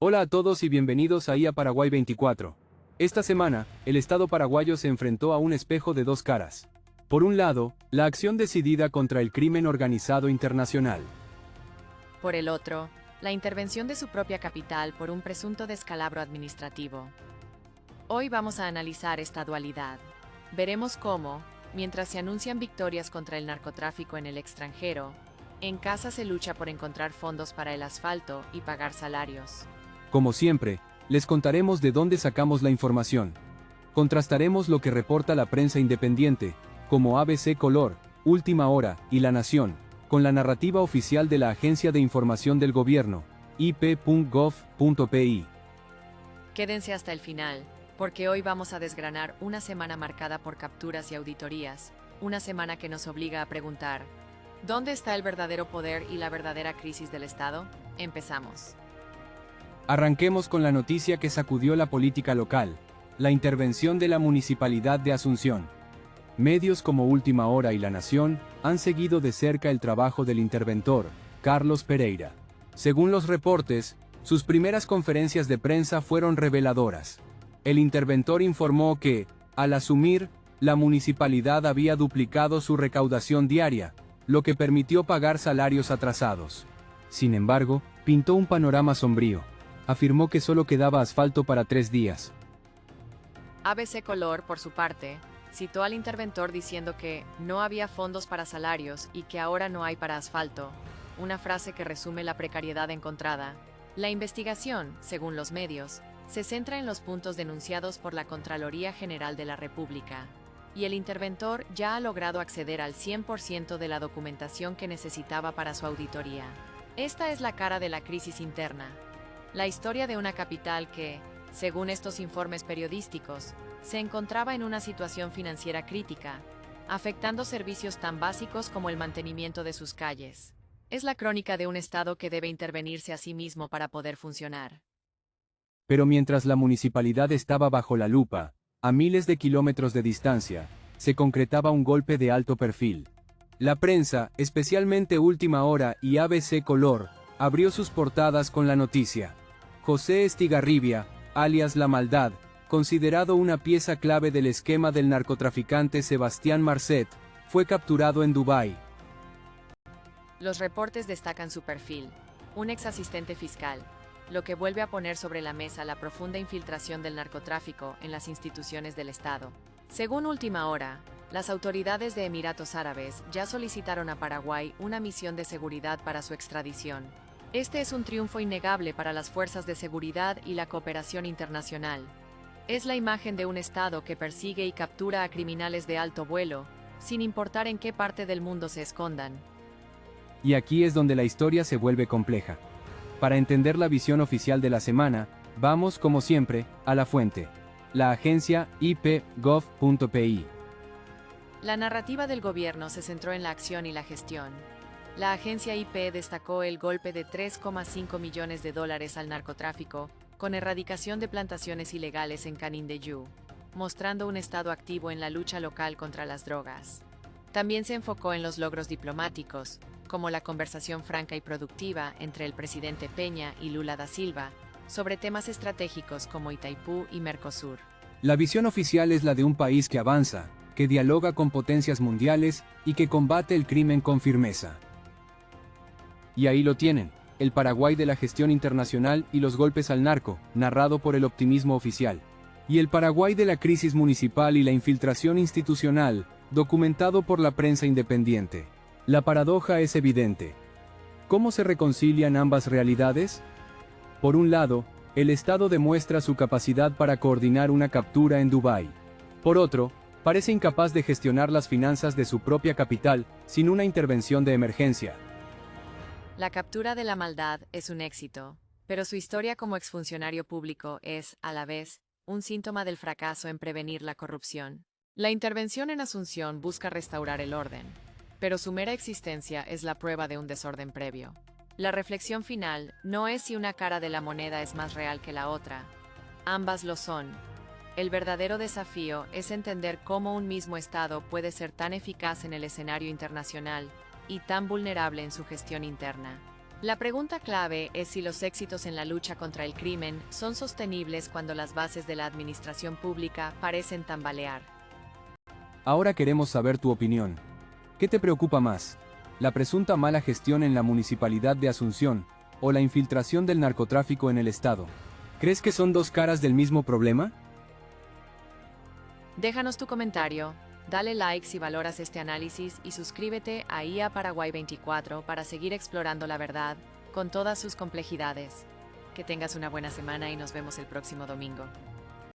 Hola a todos y bienvenidos a IA Paraguay 24. Esta semana, el Estado paraguayo se enfrentó a un espejo de dos caras. Por un lado, la acción decidida contra el crimen organizado internacional. Por el otro, la intervención de su propia capital por un presunto descalabro administrativo. Hoy vamos a analizar esta dualidad. Veremos cómo, mientras se anuncian victorias contra el narcotráfico en el extranjero, en casa se lucha por encontrar fondos para el asfalto y pagar salarios. Como siempre, les contaremos de dónde sacamos la información. Contrastaremos lo que reporta la prensa independiente, como ABC Color, Última Hora y La Nación, con la narrativa oficial de la Agencia de Información del Gobierno, ip.gov.pi. Quédense hasta el final, porque hoy vamos a desgranar una semana marcada por capturas y auditorías, una semana que nos obliga a preguntar, ¿dónde está el verdadero poder y la verdadera crisis del Estado? Empezamos. Arranquemos con la noticia que sacudió la política local, la intervención de la Municipalidad de Asunción. Medios como Última Hora y La Nación han seguido de cerca el trabajo del interventor, Carlos Pereira. Según los reportes, sus primeras conferencias de prensa fueron reveladoras. El interventor informó que, al asumir, la municipalidad había duplicado su recaudación diaria, lo que permitió pagar salarios atrasados. Sin embargo, pintó un panorama sombrío. Afirmó que solo quedaba asfalto para 3 días. ABC Color, por su parte, citó al interventor diciendo que no había fondos para salarios y que ahora no hay para asfalto, una frase que resume la precariedad encontrada. La investigación, según los medios, se centra en los puntos denunciados por la Contraloría General de la República, y el interventor ya ha logrado acceder al 100% de la documentación que necesitaba para su auditoría. Esta es la cara de la crisis interna. La historia de una capital que, según estos informes periodísticos, se encontraba en una situación financiera crítica, afectando servicios tan básicos como el mantenimiento de sus calles. Es la crónica de un Estado que debe intervenirse a sí mismo para poder funcionar. Pero mientras la municipalidad estaba bajo la lupa, a miles de kilómetros de distancia, se concretaba un golpe de alto perfil. La prensa, especialmente Última Hora y ABC Color, abrió sus portadas con la noticia. José Estigarribia, alias La Maldad, considerado una pieza clave del esquema del narcotraficante Sebastián Marcet, fue capturado en Dubái. Los reportes destacan su perfil, un ex asistente fiscal, lo que vuelve a poner sobre la mesa la profunda infiltración del narcotráfico en las instituciones del Estado. Según Última Hora, las autoridades de Emiratos Árabes ya solicitaron a Paraguay una misión de seguridad para su extradición. Este es un triunfo innegable para las fuerzas de seguridad y la cooperación internacional. Es la imagen de un Estado que persigue y captura a criminales de alto vuelo, sin importar en qué parte del mundo se escondan. Y aquí es donde la historia se vuelve compleja. Para entender la visión oficial de la semana, vamos, como siempre, a la fuente, la agencia ip.gov.pi. La narrativa del gobierno se centró en la acción y la gestión. La agencia IP destacó el golpe de $3,5 millones al narcotráfico, con erradicación de plantaciones ilegales en Canindeyú, mostrando un Estado activo en la lucha local contra las drogas. También se enfocó en los logros diplomáticos, como la conversación franca y productiva entre el presidente Peña y Lula da Silva, sobre temas estratégicos como Itaipú y Mercosur. La visión oficial es la de un país que avanza, que dialoga con potencias mundiales y que combate el crimen con firmeza. Y ahí lo tienen, el Paraguay de la gestión internacional y los golpes al narco, narrado por el optimismo oficial. Y el Paraguay de la crisis municipal y la infiltración institucional, documentado por la prensa independiente. La paradoja es evidente. ¿Cómo se reconcilian ambas realidades? Por un lado, el Estado demuestra su capacidad para coordinar una captura en Dubái. Por otro, parece incapaz de gestionar las finanzas de su propia capital, sin una intervención de emergencia. La captura de La Maldad es un éxito, pero su historia como exfuncionario público es, a la vez, un síntoma del fracaso en prevenir la corrupción. La intervención en Asunción busca restaurar el orden, pero su mera existencia es la prueba de un desorden previo. La reflexión final no es si una cara de la moneda es más real que la otra. Ambas lo son. El verdadero desafío es entender cómo un mismo Estado puede ser tan eficaz en el escenario internacional y tan vulnerable en su gestión interna. La pregunta clave es si los éxitos en la lucha contra el crimen son sostenibles cuando las bases de la administración pública parecen tambalear. Ahora queremos saber tu opinión. ¿Qué te preocupa más? ¿La presunta mala gestión en la municipalidad de Asunción o la infiltración del narcotráfico en el estado? ¿Crees que son dos caras del mismo problema? Déjanos tu comentario, dale like si valoras este análisis y suscríbete a IA Paraguay 24 para seguir explorando la verdad con todas sus complejidades. Que tengas una buena semana y nos vemos el próximo domingo.